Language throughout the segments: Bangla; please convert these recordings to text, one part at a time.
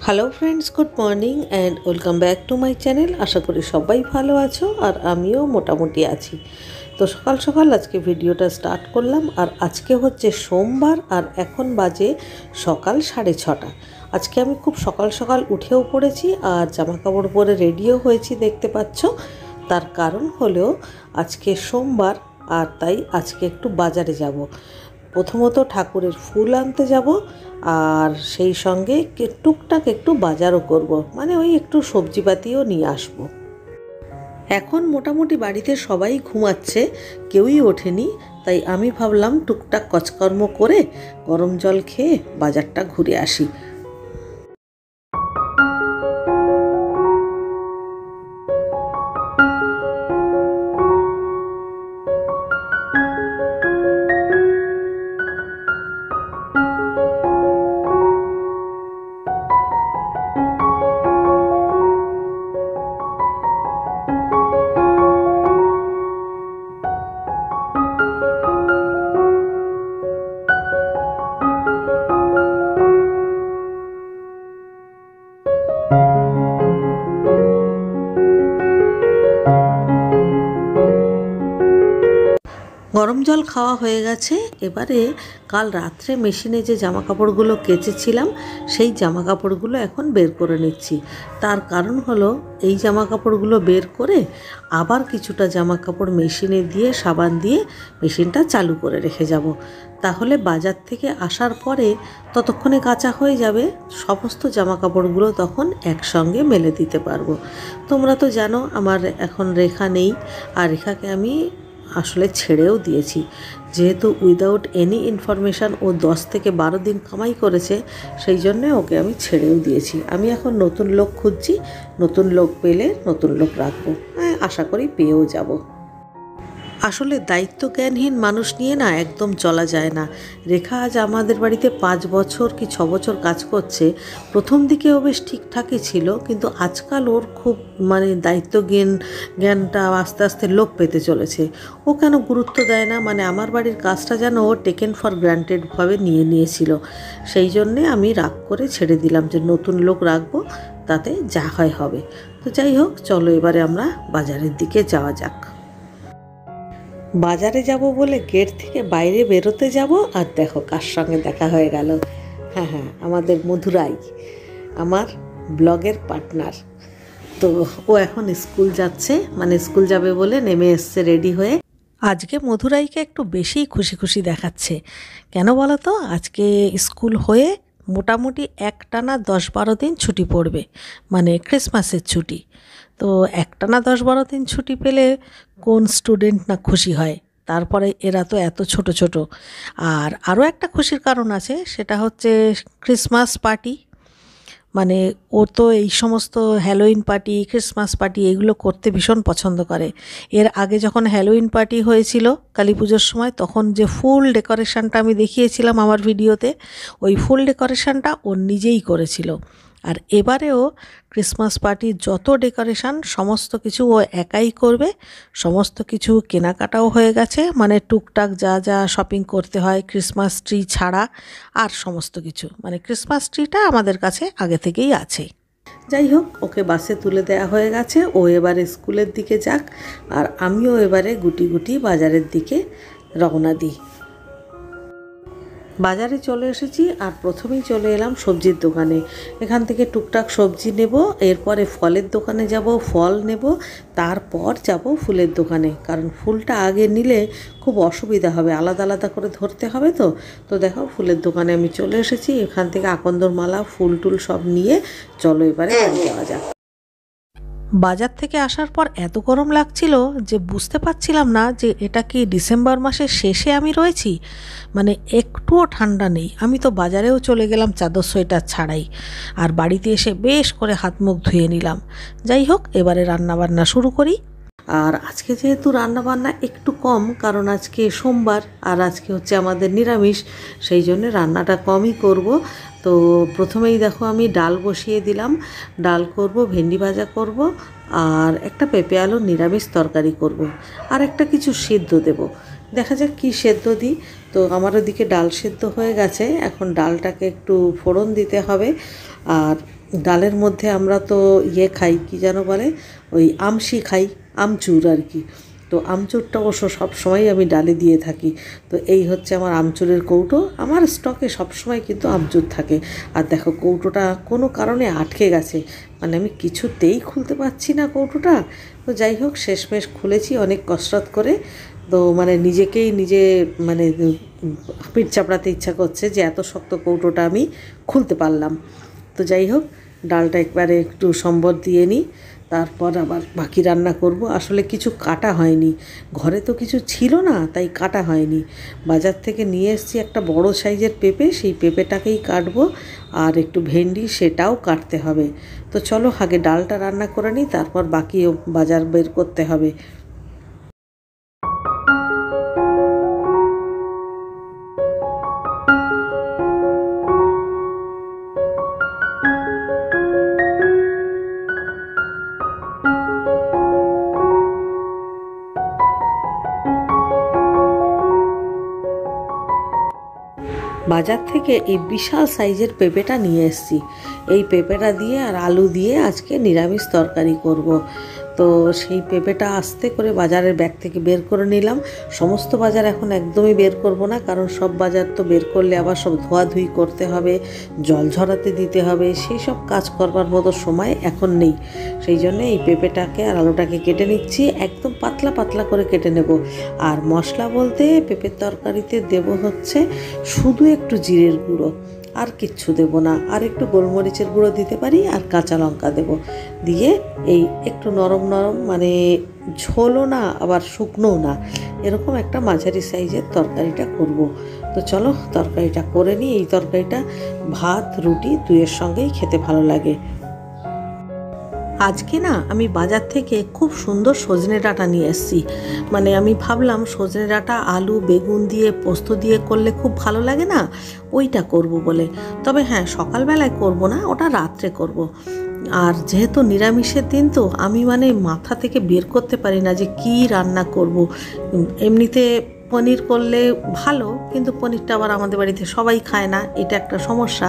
Hello friends, good morning and welcome back to my channel. আশা করি সবাই ভালো আছো আর আমিও মোটামুটি আছি। তো সকাল সকাল আজকে ভিডিওটা স্টার্ট করলাম। আর আজকে হচ্ছে সোমবার আর এখন বাজে সকাল 6:30। আজকে আমি খুব সকাল সকাল উঠেও পড়েছি আর জামা কাপড় পরে রেডিও হয়েছি, দেখতে পাচ্ছ। তার কারণ হলো আজকে সোমবার আর তাই আজকে একটু বাজারে যাব। প্রথমত ঠাকুরের ফুল আনতে যাব আর সেই সঙ্গে টুকটাক একটু বাজারও করব, মানে ওই একটু সবজিপাতিও নিয়ে আসব। এখন মোটামুটি বাড়িতে সবাই ঘুমাচ্ছে, কেউই ওঠেনি, তাই আমি ভাবলাম টুকটাক কাজকর্ম করে গরম জল খেয়ে বাজারটা ঘুরে আসি। গরম জল খাওয়া হয়ে গেছে। এবারে কাল রাত্রে মেশিনে যে জামা কাপড়গুলো কেচেছিলাম সেই জামা কাপড়গুলো এখন বের করে নিচ্ছি। তার কারণ হলো এই জামা কাপড়গুলো বের করে আবার কিছুটা জামা কাপড় মেশিনে দিয়ে সাবান দিয়ে মেশিনটা চালু করে রেখে যাব। তাহলে বাজার থেকে আসার পরে ততক্ষণে কাঁচা হয়ে যাবে, সমস্ত জামা কাপড়গুলো তখন একসঙ্গে মেলে দিতে পারবো। তোমরা তো জানো আমার এখন রেখা নেই, আর রেখাকে আমি আসলে ছেড়েও দিয়েছি, যেহেতু উইদাউট এনি ইনফরমেশান ও 10 থেকে 12 দিন কামাই করেছে, সেই জন্যে ওকে আমি ছেড়েও দিয়েছি। আমি এখন নতুন লোক খুঁজছি, নতুন লোক পেলে নতুন লোক রাখবো, আশা করি পেয়েও যাব। আসলে দায়িত্ব জ্ঞানহীন মানুষ নিয়ে না একদম চলা যায় না। রেখা আজ আমাদের বাড়িতে 5 বছর কি 6 বছর কাজ করছে। প্রথম দিকে ও বেশ ঠিকঠাকই ছিল, কিন্তু আজকাল ওর খুব দায়িত্ব জ্ঞানটা আস্তে আস্তে লোপ পেতে চলেছে। ও কেন গুরুত্ব দেয় না, আমার বাড়ির কাজটা যেন ও টেকেন ফর গ্রান্টেডভাবে নিয়েছিল। সেই জন্যে আমি রাগ করে ছেড়ে দিলাম যে নতুন লোক রাখবো, তাতে যা হয় হবে। তো যাই হোক, চলো এবারে আমরা বাজারের দিকে যাওয়া যাক। বাজারে যাব বলে গেট থেকে বাইরে বেরোতে যাব, আর দেখো কার সঙ্গে দেখা হয়ে গেল। হ্যাঁ, আমাদের মধুরাই, আমার ব্লগের পার্টনার। তো ও এখন স্কুল যাচ্ছে, স্কুল যাবে বলে নেমে এসছে রেডি হয়ে। আজকে মধুরাইকে একটু বেশিই খুশি খুশি দেখাচ্ছে। কেন বলো তো? আজকে স্কুল হয়ে মোটামুটি একটানা 10-12 দিন ছুটি পড়বে, ক্রিসমাসের ছুটি। তো একটানা 10-12 দিন ছুটি পেলে কোন স্টুডেন্ট না খুশি হয়? তারপরে এরা তো এত ছোট ছোট। আর আরও একটা খুশির কারণ আছে, সেটা হচ্ছে ক্রিসমাস পার্টি। ও তো এই সমস্ত হ্যালোইন পার্টি, ক্রিসমাস পার্টি এগুলো করতে ভীষণ পছন্দ করে। এর আগে যখন হ্যালোইন পার্টি হয়েছিল কালী পুজোর সময়, তখন যে ফুল ডেকোরেশনটা আমি দেখিয়েছিলাম আমার ভিডিওতে, ওই ফুল ডেকোরেশনটা ও নিজেই করেছিল। আর এবারেও ক্রিসমাস পার্টির যত ডেকোরেশন সমস্ত কিছু ও একাই করবে। সমস্ত কিছু কেনাকাটাও হয়ে গেছে, টুকটাক যা যা শপিং করতে হয় ক্রিসমাস ট্রি ছাড়া, আর সমস্ত কিছু ক্রিসমাস ট্রিটা আমাদের কাছে আগে থেকেই আছে। যাই হোক, ওকে বাসে তুলে দেওয়া হয়ে গেছে, ও এবারে স্কুলের দিকে যাক, আর আমিও এবারে গুটি গুটি বাজারের দিকে রওনা দিই। বাজারে চলে এসেছি আর প্রথমেই চলে এলাম সবজির দোকানে। এখান থেকে টুকটাক সবজি নেব, এরপরে ফলের দোকানে যাব, ফল নেব, তারপর যাব ফুলের দোকানে, কারণ ফুলটা আগে নিলে খুব অসুবিধা হবে, আলাদা আলাদা করে ধরতে হবে। তো দেখো ফুলের দোকানে আমি চলে এসেছি। এখান থেকে আকন্দর মালা, ফুল টুল সব নিয়ে চলো এবারে বাড়ি যাওয়া যাক। বাজার থেকে আসার পর এত গরম লাগছিল যে বুঝতে পারছিলাম না যে এটা কি ডিসেম্বর মাসের শেষে আমি রয়েছি। একটুও ঠান্ডা নেই। আমি তো বাজারেও চলে গেলাম চাদর সোয়েটার ছাড়াই, আর বাড়িতে এসে বেশ করে হাত মুখ ধুয়ে নিলাম। যাই হোক, এবারে রান্নাবান্না শুরু করি। আর আজকে যেহেতু রান্নাবান্না একটু কম, কারণ আজকে সোমবার আর আজকে হচ্ছে আমাদের নিরামিষ, সেই জন্য রান্নাটা কমই করব। তো প্রথমেই দেখো আমি ডাল বসিয়ে দিলাম। ডাল করব, ভেন্ডি ভাজা করব, আর একটা পেঁপে আলুর নিরামিষ তরকারি করব, আর একটা কিছু সেদ্ধ দেব। দেখা যাক কি সেদ্ধ দিই। তো আমার ওদিকে ডাল সেদ্ধ হয়ে গেছে, এখন ডালটাকে একটু ফোড়ন দিতে হবে। আর ডালের মধ্যে আমরা তো ইয়ে খাই, কী যেন বলে, ওই আমশি খাই, আমচুর আর কি। তো আমচুরটা অবশ্য সবসময় আমি ডালে দিয়ে থাকি। তো এই হচ্ছে আমার আমচুরের কৌটো। আমার স্টকে সবসময় কিন্তু আমচুর থাকে। আর দেখো কৌটোটা কোনো কারণে আটকে গেছে, মানে আমি কিছুতেই খুলতে পারছি না কৌটোটা। তো যাই হোক শেষমেশ খুলেছি অনেক কসরত করে। তো মানে নিজেকেই নিজে মানে পিঠ চাপড়াতে ইচ্ছা করছে যে এত শক্ত কৌটোটা আমি খুলতে পারলাম। তো যাই হোক ডালটা একবারে একটু সম্বর দিয়ে নিই, তারপর আবার বাকি রান্না করব। আসলে কিছু কাটা হয়নি, ঘরে তো কিছু ছিল না, তাই কাটা হয়নি। বাজার থেকে নিয়ে এসেছি একটা বড় সাইজের পেঁপে, সেই পেঁপেটাকেই কাটবো। আর একটু ভেন্ডি, সেটাও কাটতে হবে। তো চলো আগে ডালটা রান্না করে নিই, তারপর বাকি বাজার বের করতে হবে। বাজার থেকে এই বিশাল সাইজের পেঁপেটা নিয়ে এসেছি। এই পেঁপেটা দিয়ে আর আলু দিয়ে আজকে নিরামিষ তরকারি করব। তো সেই পেঁপেটা আস্তে করে বাজারের ব্যাগ থেকে বের করে নিলাম। সমস্ত বাজার এখন একদমই বের করব না, কারণ সব বাজার তো বের করলে আবার সব ধোয়াধুয়ি করতে হবে, জল ঝরাতে দিতে হবে, সেই সব কাজ করবার মতো সময় এখন নেই। সেই জন্য এই পেঁপেটাকে আর আলুটাকে কেটে নিচ্ছি, একদম পাতলা পাতলা করে কেটে নেব। আর মশলা বলতে পেঁপের তরকারিতে দেব হচ্ছে শুধু একটু জিরের গুঁড়ো, আর কিচ্ছু দেব না। আর একটু গোলমরিচের গুঁড়ো দিতে পারি, আর কাঁচা লঙ্কা দেব। দিয়ে এই একটু নরম নরম, মানে ঝোলও না আবার শুকনোও না, এরকম একটা মাঝারি সাইজের তরকারিটা করব। তো চলো তরকারিটা করে নিই। এই তরকারিটা ভাত রুটি দুইয়ের সঙ্গেই খেতে ভালো লাগে। আজকে না আমি বাজার থেকে খুব সুন্দর সজনে ডাঁটা নিয়ে এসেছি। মানে আমি ভাবলাম সজনে ডাঁটা আলু বেগুন দিয়ে পোস্ত দিয়ে করলে খুব ভালো লাগে না, ওইটা করব বলে। তবে হ্যাঁ, সকালবেলায় করব না, ওটা রাত্রে করব। আর যেহেতু নিরামিষের দিন, তো আমি মানে মাথা থেকে বের করতে পারি না যে কি রান্না করব। এমনিতে পনির করলে ভালো, কিন্তু পনিরটা আবার আমাদের বাড়িতে সবাই খায় না, এটা একটা সমস্যা।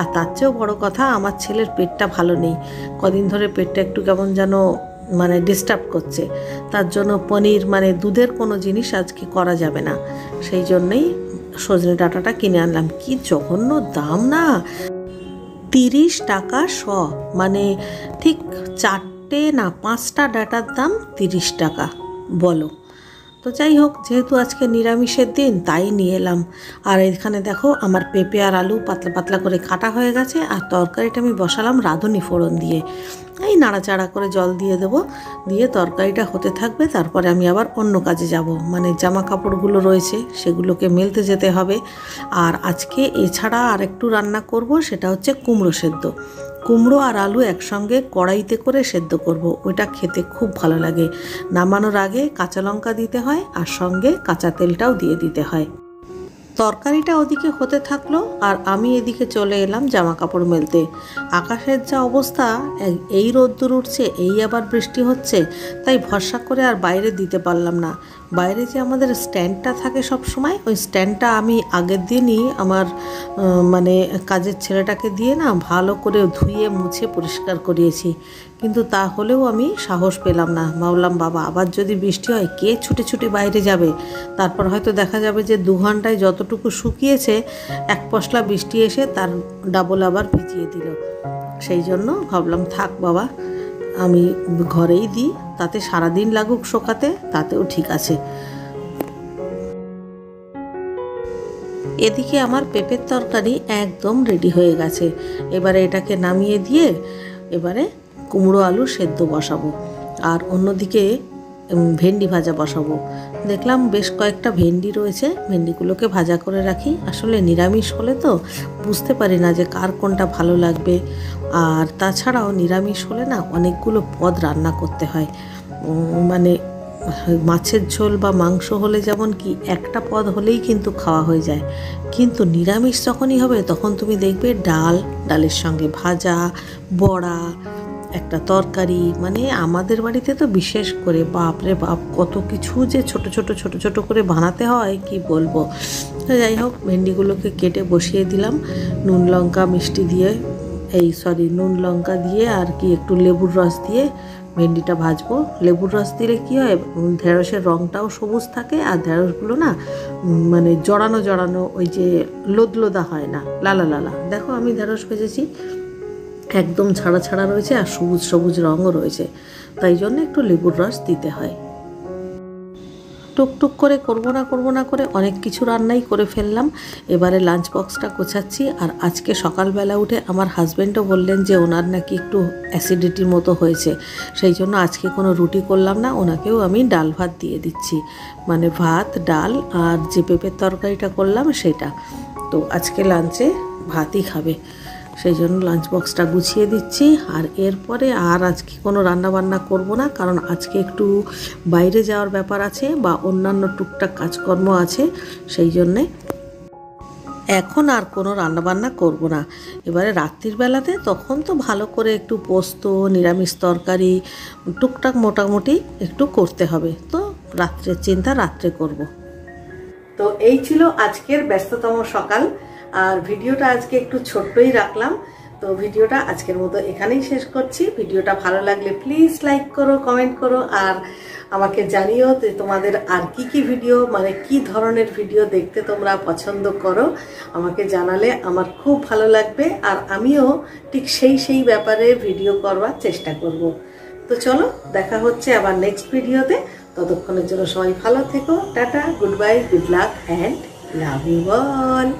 আর তার চেয়েও বড় কথা, আমার ছেলের পেটটা ভালো নেই, কদিন ধরে পেটটা একটু কেমন যেন মানে ডিস্টার্ব করছে। তার জন্য পনির মানে দুধের কোনো জিনিস আজকে করা যাবে না। সেই জন্যই সজনে ডাঁটাটা কিনে আনলাম। কি জঘন্য দাম না, 30 টাকা শ, মানে ঠিক 4টে না 5টা ডাঁটার দাম 30 টাকা, বলো। তো যাই হোক, যেহেতু আজকে নিরামিষের দিন তাই নিয়ে এলাম। আর এখানে দেখো আমার পেঁপে আর আলু পাতলা পাতলা করে কাটা হয়ে গেছে। আর তরকারিটা আমি বসালাম রাঁধুনি ফোড়ন দিয়ে, এই নাড়াচাড়া করে জল দিয়ে দেবো। দিয়ে তরকারিটা হতে থাকবে, তারপরে আমি আবার অন্য কাজে যাব। মানে জামা কাপড়গুলো রয়েছে, সেগুলোকে মেলতে যেতে হবে। আর আজকে এছাড়া আর একটু রান্না করব, সেটা হচ্ছে কুমড়ো সেদ্ধ। কুমড়ো আর আলু একসঙ্গে কড়াইতে করে সেদ্ধ করব, ওইটা খেতে খুব ভালো লাগে। নামানোর আগে কাঁচা লঙ্কা দিতে হয়, আর সঙ্গে কাঁচা তেলটাও দিয়ে দিতে হয়। তরকারিটা ওদিকে হতে থাকলো, আর আমি এদিকে চলে এলাম জামা কাপড় মেলতে। আকাশের যা অবস্থা, এই রোদ্দুর উঠছে, এই আবার বৃষ্টি হচ্ছে, তাই ভরসা করে আর বাইরে দিতে পারলাম না। বাইরে যে আমাদের স্ট্যান্ডটা থাকে সব সময়, ওই স্ট্যান্ডটা আমি আগের দিনই আমার মানে কাজের ছেলেটাকে দিয়ে না ভালো করে ধুয়ে মুছে পরিষ্কার করিয়েছি। কিন্তু তাহলেও আমি সাহস পেলাম না। ভাবলাম বাবা, আবার যদি বৃষ্টি হয় কে ছুটে ছুটে বাইরে যাবে। তারপর হয়তো দেখা যাবে যে 2 ঘন্টায় যতটুকু শুকিয়েছে, এক পশলা বৃষ্টি এসে তার ডাবল আবার ভিজিয়ে দিল। সেই জন্য ভাবলাম থাক বাবা, আমি ঘরেই দিই, তাতে সারাদিন লাগুক শোকাতে, তাতেও ঠিক আছে। এদিকে আমার পেঁপের তরকারি একদম রেডি হয়ে গেছে। এবারে এটাকে নামিয়ে দিয়ে এবারে কুমড়ো আলু সেদ্ধ বসাবো, আর অন্যদিকে ভেন্ডি ভাজা বসাবো। দেখলাম বেশ কয়েকটা ভেন্ডি রয়েছে, ভেন্ডিগুলোকে ভাজা করে রাখি। আসলে নিরামিষ হলে তো বুঝতে পারি না যে কার কোনটা ভালো লাগবে। আর তাছাড়াও নিরামিষ হলে না অনেকগুলো পদ রান্না করতে হয়। মানে মাছের ঝোল বা মাংস হলে যেমন কি একটা পদ হলেই কিন্তু খাওয়া হয়ে যায়, কিন্তু নিরামিষ যখনই হবে তখন তুমি দেখবে ডাল, ডালের সঙ্গে ভাজা, বড়া, একটা তরকারি। মানে আমাদের বাড়িতে তো বিশেষ করে বাপরে বাপ কত কিছু যে ছোট ছোট ছোট ছোট করে বানাতে হয়, কি বলবো। তো যাই হোক, ভেন্ডিগুলোকে কেটে বসিয়ে দিলাম, নুন লঙ্কা মিষ্টি দিয়ে নুন লঙ্কা দিয়ে আর কি একটু লেবুর রস দিয়ে ভেন্ডিটা ভাজবো। লেবুর রস দিলে কী হয়, ঢেঁড়সের রঙটাও সবুজ থাকে আর ঢেঁড়সগুলো না মানে জড়ানো জড়ানো ওই যে লোদলোদা হয় না, লালা লালা। দেখো আমি ঢেঁড়স ভেজেছি, একদম ছাড়া ছাড়া রয়েছে আর সবুজ সবুজ রঙও রয়েছে, তাই জন্য একটু লেবুর রস দিতে হয়। টুকটুক করে করবো না করে অনেক কিছু রান্নাই করে ফেললাম। এবারে লাঞ্চ বক্সটা গোছাচ্ছি। আর আজকে সকালবেলা উঠে আমার হাজব্যান্ডও বললেন যে ওনার নাকি একটু অ্যাসিডিটির মতো হয়েছে, সেই জন্য আজকে কোনো রুটি করলাম না, ওনাকেও আমি ডাল ভাত দিয়ে দিচ্ছি, মানে ভাত ডাল আর যে পেঁপের তরকারিটা করলাম সেটা। তো আজকে লাঞ্চে ভাতই খাবে, সেই জন্য লাঞ্চ বক্সটা গুছিয়ে দিচ্ছি। আর এরপরে আর আজকে কোনো রান্নাবান্না করব না, কারণ আজকে একটু বাইরে যাওয়ার ব্যাপার আছে বা অন্যান্য টুকটাক কাজকর্ম আছে, সেই জন্যে এখন আর কোনো রান্নাবান্না করব না। এবারে রাত্রির বেলাতে তখন তো ভালো করে একটু পোস্ত, নিরামিষ তরকারি টুকটাক মোটামুটি একটু করতে হবে, তো রাত্রের চিন্তা রাত্রে করব। তো এই ছিল আজকের ব্যস্ততম সকাল। আর ভিডিওটা আজকে একটু ছোট্টই রাখলাম। তো ভিডিওটা আজকের মতো এখানেই শেষ করছি। ভিডিওটা ভালো লাগলে প্লিজ লাইক করো, কমেন্ট করো, আর আমাকে জানিও যে তোমাদের আর কি ভিডিও, মানে কি ধরনের ভিডিও দেখতে তোমরা পছন্দ করো। আমাকে জানালে আমার খুব ভালো লাগবে, আর আমিও ঠিক সেই ব্যাপারে ভিডিও করবার চেষ্টা করব। তো চলো, দেখা হচ্ছে আবার নেক্সট ভিডিওতে। ততক্ষণের জন্য সবাই ভালো থেকো। Tata, good bye, good luck and love you all.